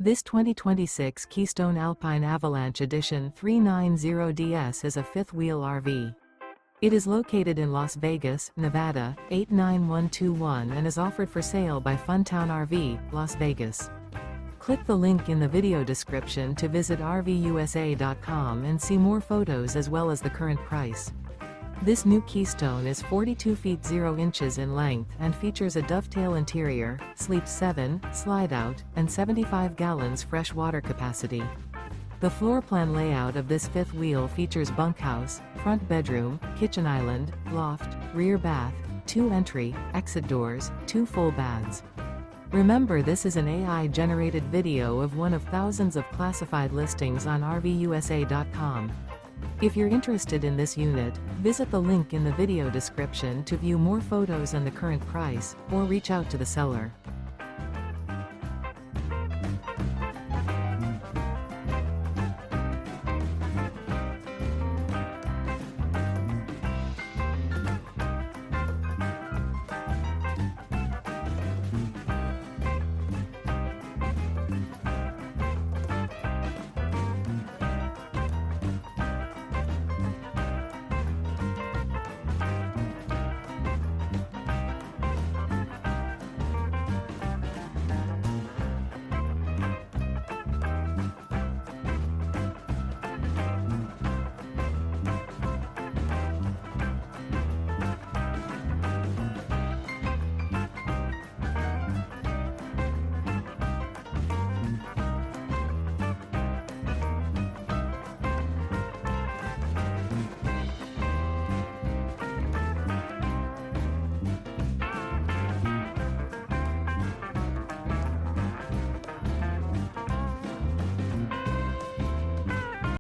This 2026 Keystone Alpine Avalanche Edition 390DS is a fifth-wheel RV. It is located in Las Vegas, Nevada, 89121 and is offered for sale by Funtown RV, Las Vegas. Click the link in the video description to visit RVUSA.com and see more photos as well as the current price. This new Keystone is 42 feet 0 inches in length and features a dovetail interior, sleeps 7, slide-out, and 75 gallons fresh water capacity. The floor plan layout of this fifth wheel features bunkhouse, front bedroom, kitchen island, loft, rear bath, 2 entry, exit doors, 2 full baths. Remember, this is an AI-generated video of one of thousands of classified listings on RVUSA.com. If you're interested in this unit, visit the link in the video description to view more photos and the current price, or reach out to the seller.